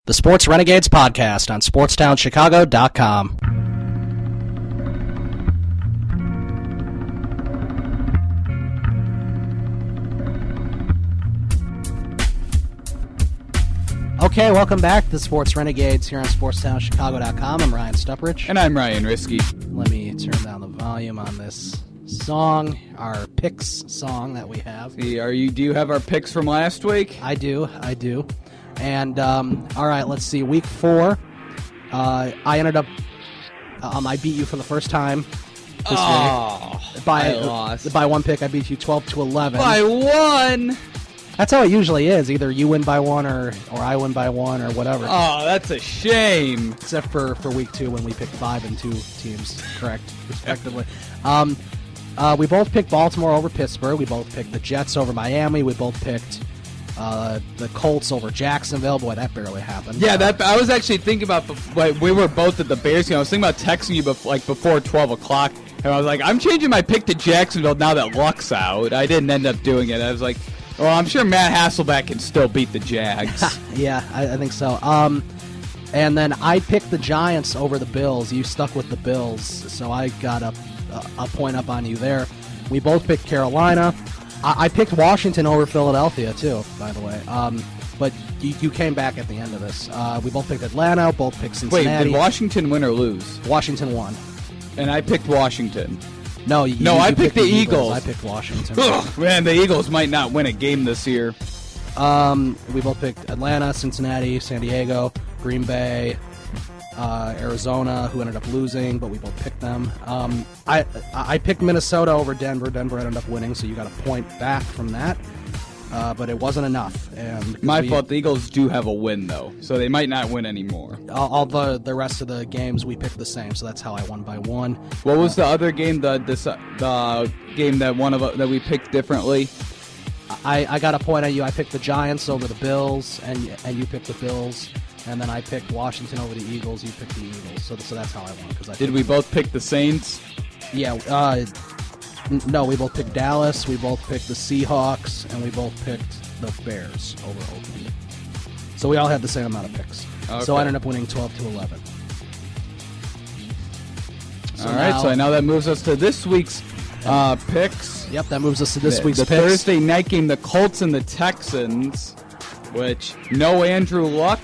The Sports Renegades podcast on SportsTownChicago.com. Okay, welcome back to the Sports Renegades here on SportsTownChicago.com. I'm Ryan Stuprich. And I'm Ryan Risky. Let me turn down the volume on this song, our picks song that we have. Do you have our picks from last week? I do. And, all right, let's see. Week 4, I ended up, I beat you for the first time this week. I lost. By one pick, I beat you 12-11. By one? That's how it usually is. Either you win by one or I win by one or whatever. Oh, that's a shame. Except for week 2 when we picked 5 and 2 teams correct, respectively. We both picked Baltimore over Pittsburgh. We both picked the Jets over Miami. We both picked the Colts over Jacksonville. Boy, that barely happened. Yeah, I was actually thinking about, we were both at the Bears game. I was thinking about texting you before 12 o'clock. And I was like, I'm changing my pick to Jacksonville now that Luck's out. I didn't end up doing it. I was like, well, I'm sure Matt Hasselbeck can still beat the Jags. Yeah, I think so. And then I picked the Giants over the Bills. You stuck with the Bills, so I got a point up on you there. We both picked Carolina. I picked Washington over Philadelphia, too, by the way. But you came back at the end of this. We both picked Atlanta, both picked Cincinnati. Wait, did Washington win or lose? Washington won. And I picked Washington. No, I picked the Eagles. I picked Washington. Man, the Eagles might not win a game this year. We both picked Atlanta, Cincinnati, San Diego, Green Bay, Arizona, who ended up losing, but we both picked them. I picked Minnesota over Denver. Denver ended up winning, so you got a point back from that. But it wasn't enough. And my fault. The Eagles do have a win, though, so they might not win anymore. All the rest of the games we picked the same, so that's how I won by one. What was the other game? The game that we picked differently. I got a point on you. I picked the Giants over the Bills, and you picked the Bills. And then I picked Washington over the Eagles. You picked the Eagles. So that's how I won. Did we both pick the Saints? Yeah. No, we both picked Dallas. We both picked the Seahawks, and we both picked the Bears over Oakland. So we all had the same amount of picks. Okay. So I ended up winning 12-11. All right. So now that moves us to this week's picks. Yep, that moves us to this week's picks. The Thursday night game, the Colts and the Texans, which no Andrew Luck.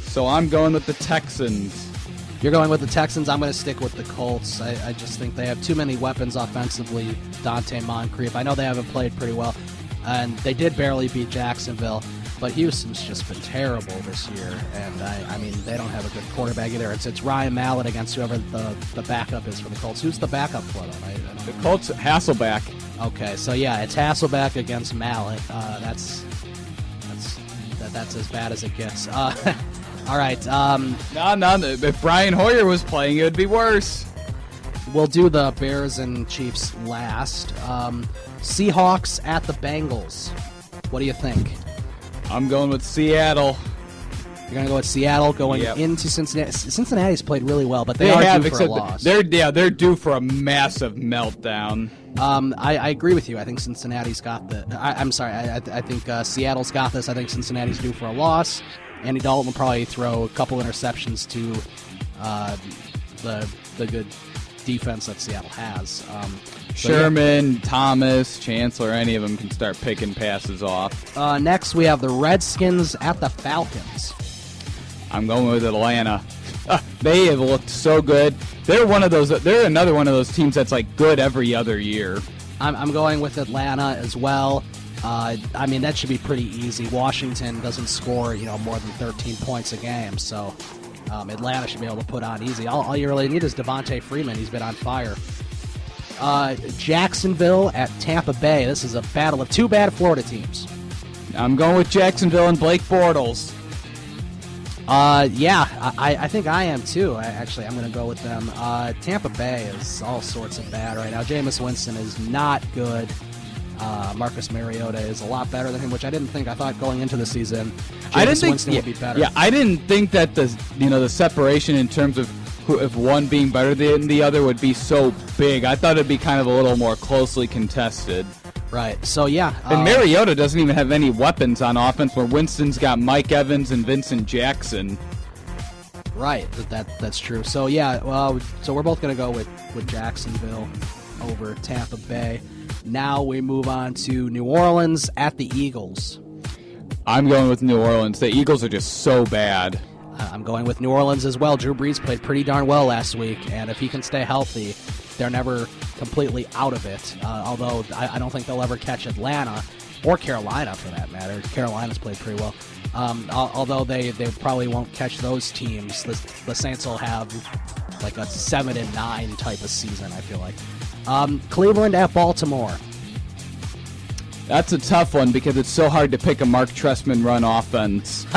So I'm going with the Texans. You're going with the Texans. I'm going to stick with the Colts. I just think they have too many weapons offensively. Dante Moncrief. I know they haven't played pretty well, and they did barely beat Jacksonville, but Houston's just been terrible this year, and I mean, they don't have a good quarterback either. It's Ryan Mallett against whoever the backup is for the Colts. Who's the backup for them? The Colts, Hasselbeck. Okay, so yeah, it's Hasselbeck against Mallett. That's as bad as it gets. All right. No. If Brian Hoyer was playing, it would be worse. We'll do the Bears and Chiefs last. Seahawks at the Bengals. What do you think? I'm going with Seattle. You're going to go with Seattle going into Cincinnati. Cincinnati's played really well, but they are due for a loss. They're due for a massive meltdown. I agree with you. I think Cincinnati's got the. I'm sorry. I think Seattle's got this. I think Cincinnati's due for a loss. Andy Dalton will probably throw a couple interceptions to the good defense that Seattle has. Sherman, Thomas, Chancellor, any of them can start picking passes off. Next, we have the Redskins at the Falcons. I'm going with Atlanta. They have looked so good. They're another one of those teams that's like good every other year. I'm going with Atlanta as well. I mean, that should be pretty easy. Washington doesn't score, more than 13 points a game, so Atlanta should be able to put on easy. All you really need is Devontae Freeman. He's been on fire. Jacksonville at Tampa Bay. This is a battle of two bad Florida teams. I'm going with Jacksonville and Blake Bortles. I think I am too. I'm going to go with them. Tampa Bay is all sorts of bad right now. Jameis Winston is not good. Marcus Mariota is a lot better than him, which I didn't think. I thought going into the season, Winston would be better. Yeah, I didn't think that the separation in terms of if one being better than the other would be so big. I thought it'd be kind of a little more closely contested. Right. So, yeah. And Mariota doesn't even have any weapons on offense, where Winston's got Mike Evans and Vincent Jackson. Right. That's true. So, yeah. Well, so we're both going to go with Jacksonville over Tampa Bay. Now we move on to New Orleans at the Eagles. I'm going with New Orleans. The Eagles are just so bad. I'm going with New Orleans as well. Drew Brees played pretty darn well last week, and if he can stay healthy, they're never completely out of it. Although I don't think they'll ever catch Atlanta or Carolina, for that matter. Carolina's played pretty well. Although they probably won't catch those teams. The Saints will have like a 7-9 type of season, I feel like. Cleveland at Baltimore. That's a tough one because it's so hard to pick a Mark Trestman run offense.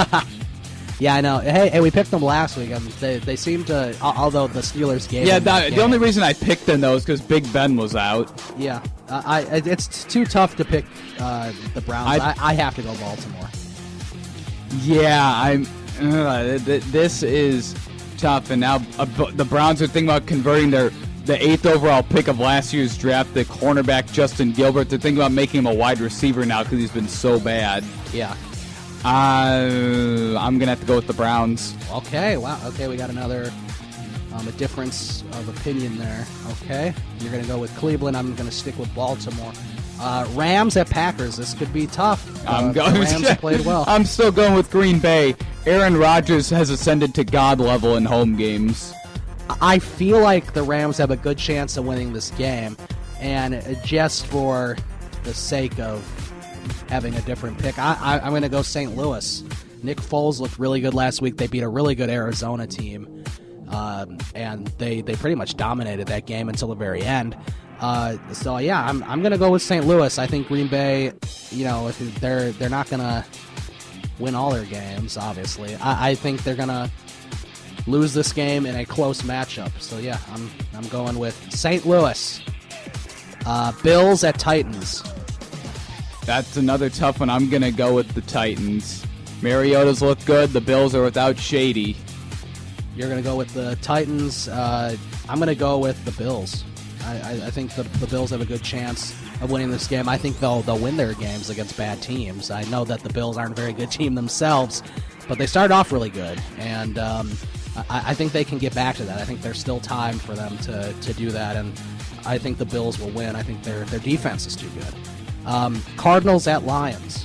Yeah, I know. Hey, we picked them last week. They seem to, although the Steelers gave them the only reason I picked them, though, is because Big Ben was out. Yeah. It's too tough to pick the Browns. I have to go Baltimore. Yeah, this is tough. And now the Browns are thinking about converting the 8th overall pick of last year's draft, the cornerback Justin Gilbert. They're thinking about making him a wide receiver now because he's been so bad. Yeah. I'm going to have to go with the Browns. Okay, wow. Okay, we got another a difference of opinion there. Okay, you're going to go with Cleveland. I'm going to stick with Baltimore. Rams at Packers. This could be tough. The Rams have played well. I'm still going with Green Bay. Aaron Rodgers has ascended to God level in home games. I feel like the Rams have a good chance of winning this game, and just for the sake of having a different pick, I'm going to go St. Louis. Nick Foles looked really good last week. They beat a really good Arizona team, and they pretty much dominated that game until the very end. So yeah, I'm going to go with St. Louis. I think Green Bay, they're not going to win all their games. Obviously, I think they're going to lose this game in a close matchup. So yeah, I'm going with St. Louis. Bills at Titans. That's another tough one. I'm going to go with the Titans. Mariota's look good. The Bills are without Shady. You're going to go with the Titans. I'm going to go with the Bills. I think the Bills have a good chance of winning this game. I think they'll win their games against bad teams. I know that the Bills aren't a very good team themselves, but they started off really good, and I think they can get back to that. I think there's still time for them to do that, and I think the Bills will win. I think their defense is too good. Cardinals at Lions.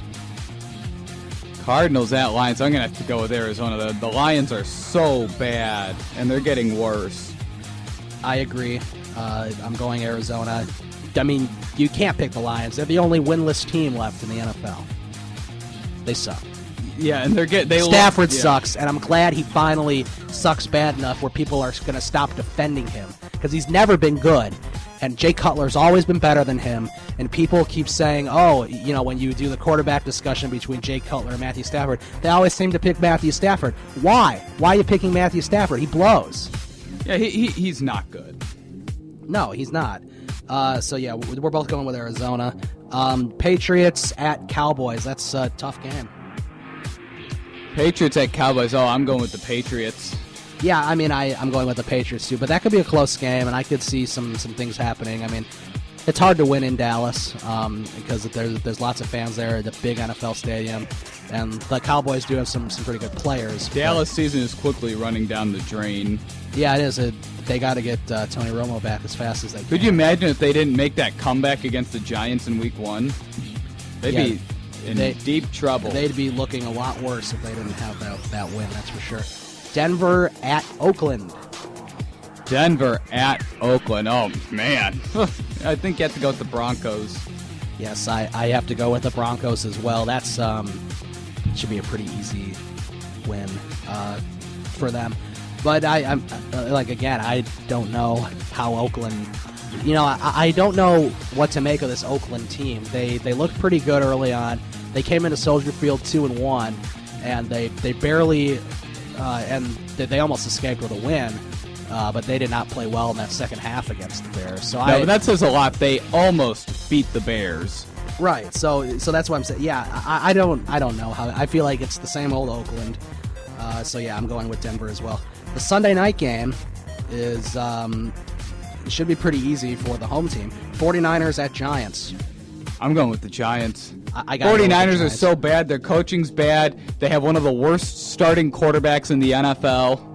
Cardinals at Lions. I'm going to have to go with Arizona. The Lions are so bad, and they're getting worse. I agree. I'm going Arizona. I mean, you can't pick the Lions. They're the only winless team left in the NFL. They suck. Yeah, and Stafford sucks, and I'm glad he finally sucks bad enough where people are going to stop defending him, because he's never been good. And Jay Cutler's always been better than him, and people keep saying, when you do the quarterback discussion between Jay Cutler and Matthew Stafford, they always seem to pick Matthew Stafford. Why? Why are you picking Matthew Stafford? He blows. Yeah, he's not good. No, he's not. So, yeah, we're both going with Arizona. Patriots at Cowboys. That's a tough game. Patriots at Cowboys. Oh, I'm going with the Patriots. Yeah, I mean, I'm going with the Patriots too, but that could be a close game, and I could see some things happening. I mean, it's hard to win in Dallas because there's lots of fans there at the big NFL stadium, and the Cowboys do have some pretty good players. Dallas season is quickly running down the drain. Yeah, it is. They got to get Tony Romo back as fast as they can. Could you imagine if they didn't make that comeback against the Giants in Week 1? They'd be in deep trouble. They'd be looking a lot worse if they didn't have that win, that's for sure. Denver at Oakland. Denver at Oakland. Oh, man. I think you have to go with the Broncos. Yes, I have to go with the Broncos as well. That's should be a pretty easy win for them. But I'm again, I don't know how Oakland. I don't know what to make of this Oakland team. They looked pretty good early on. They came into Soldier Field 2-1, and they barely. And they almost escaped with a win, but they did not play well in that second half against the Bears. But that says a lot. They almost beat the Bears. Right. So that's what I'm saying. Yeah, I don't know how. I feel like it's the same old Oakland. So yeah, I'm going with Denver as well. The Sunday night game is should be pretty easy for the home team. 49ers at Giants. I'm going with the Giants. I gotta go with the 49ers are Giants. so bad. Their coaching's bad. They have one of the worst starting quarterbacks in the NFL.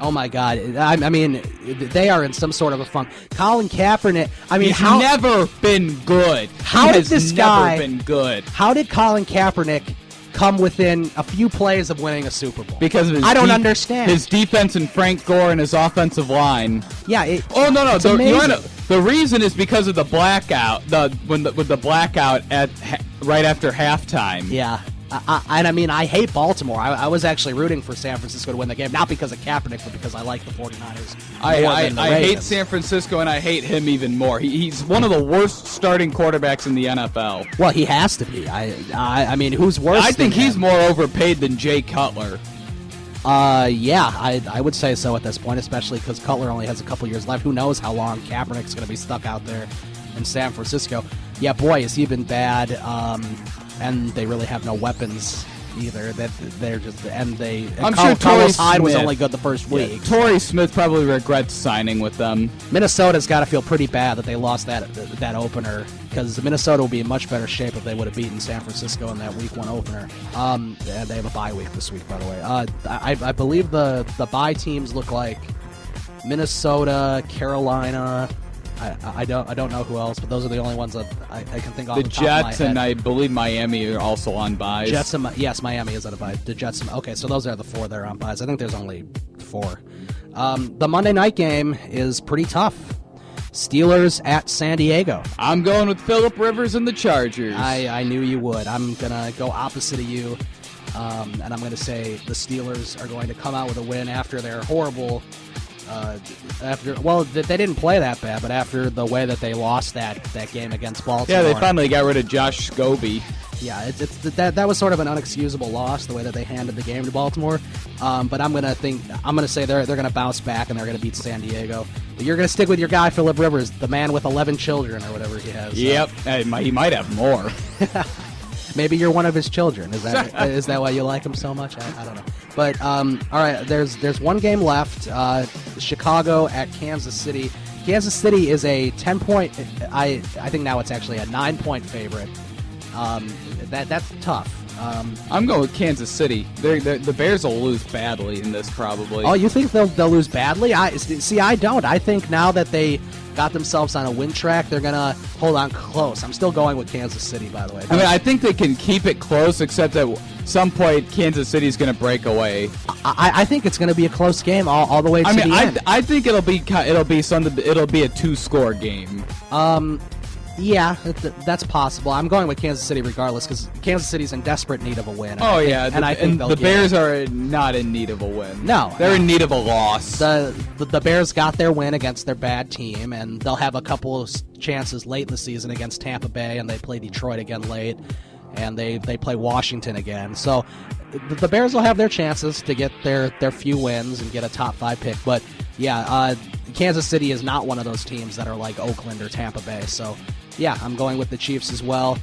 Oh my God! I mean, they are in some sort of a funk. Colin Kaepernick. I mean, He's never been good. How did this guy? Never been good. How did Colin Kaepernick come within a few plays of winning a Super Bowl? Because of his I don't understand his defense and Frank Gore and his offensive line. Yeah. No. It's amazing. The reason is because of the blackout. With the blackout right after halftime. Yeah. And I mean, I hate Baltimore. I was actually rooting for San Francisco to win the game, not because of Kaepernick, but because I like the 49ers. I hate San Francisco, and I hate him even more. He's one of the worst starting quarterbacks in the NFL. Well, he has to be. I mean, who's worse? I think than he's him? more overpaid than Jay Cutler. Yeah, I would say so at this point, especially because Cutler only has a couple years left. Who knows how long Kaepernick's going to be stuck out there in San Francisco? Yeah, boy, has he been bad. And they really have no weapons either. I'm sure Carlos Hyde was Smith only good the first week. Torrey Smith probably regrets signing with them. Minnesota's got to feel pretty bad that they lost that opener, because Minnesota will be in much better shape if they would have beaten San Francisco in that Week 1 opener. And they have a bye week this week, by the way. I believe the bye teams look like Minnesota, Carolina. I don't know who else, but those are the only ones that I can think of. The the top of my Jets head. and I believe Miami are also on byes. Yes, Miami is on a bye. The Jets. Okay, so those are the 4 that are on byes. I think there's only 4. The Monday night game is pretty tough. Steelers at San Diego. I'm going with Phillip Rivers and the Chargers. I knew you would. I'm gonna go opposite of you, and I'm gonna say the Steelers are going to come out with a win after their horrible. They didn't play that bad, but after the way that they lost that game against Baltimore. Yeah, they finally got rid of Josh Scobie. Yeah, that was sort of an unexcusable loss, the way that they handed the game to Baltimore. But I'm gonna say they're gonna bounce back and they're gonna beat San Diego. But you're gonna stick with your guy Phillip Rivers, the man with 11 children or whatever he has. Yep, he might have more. Maybe you're one of his children. Is that why you like him so much? I don't know. But all right, there's one game left. Chicago at Kansas City. Kansas City is a 10-point. I think now it's actually a 9-point favorite. That's tough. I'm going with Kansas City. The Bears will lose badly in this, probably. Oh, you think they'll lose badly? I don't. I think now that they got themselves on a win track, they're going to hold on close. I'm still going with Kansas City, by the way. I mean, I think they can keep it close, except at some point Kansas City's going to break away. I think it's going to be a close game all the way to the end. I think it'll be a 2-score game. Yeah, that's possible. I'm going with Kansas City regardless, because Kansas City's in desperate need of a win. And I think the Bears are not in need of a win. No, they're in need of a loss. The Bears got their win against their bad team, and they'll have a couple of chances late in the season against Tampa Bay, and they play Detroit again late, and they play Washington again. So the Bears will have their chances to get their few wins and get a top 5 pick. But yeah, Kansas City is not one of those teams that are like Oakland or Tampa Bay. So yeah, I'm going with the Chiefs as well.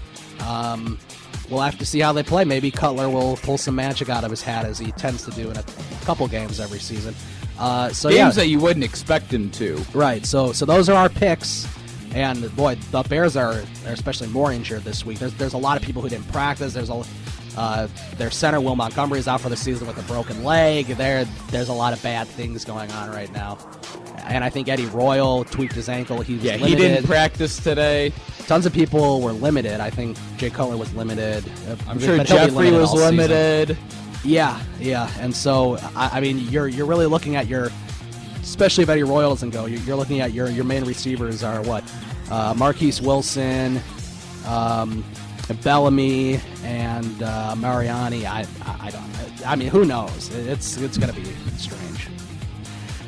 We'll have to see how they play. Maybe Cutler will pull some magic out of his hat, as he tends to do in a couple games every season. Games that you wouldn't expect him to. Right. So those are our picks. And boy, the Bears are especially more injured this week. There's a lot of people who didn't practice. Their center Will Montgomery is out for the season with a broken leg. There's a lot of bad things going on right now. And I think Eddie Royal tweaked his ankle. He didn't practice today. Tons of people were limited. I think Jay Cutler was limited. I'm sure Jeffrey was limited. Yeah. And so I mean, you're really looking at especially if Eddie Royal doesn't go. You're looking at your main receivers are what, Marquise Wilson, Bellamy, and Mariani. I mean, who knows? It's going to be strange.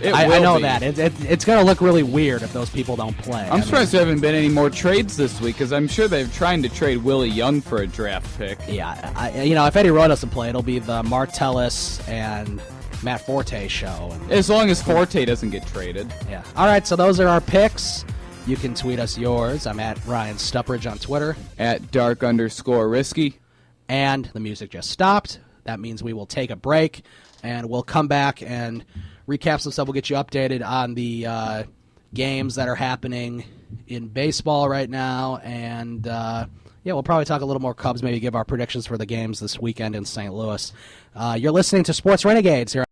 I know that. It's going to look really weird if those people don't play. I'm surprised there haven't been any more trades this week, because I'm sure they're trying to trade Willie Young for a draft pick. Yeah, if Eddie Royal doesn't play, it'll be the Martellus and Matt Forte show. As long as Forte doesn't get traded. Yeah. All right, so those are our picks. You can tweet us yours. I'm at Ryan Stuprich on Twitter. At @dark_risky. And the music just stopped. That means we will take a break, and we'll come back and recap some stuff. We'll get you updated on the games that are happening in baseball right now, and yeah, we'll probably talk a little more Cubs, maybe give our predictions for the games this weekend in St. Louis. You're listening to Sports Renegades here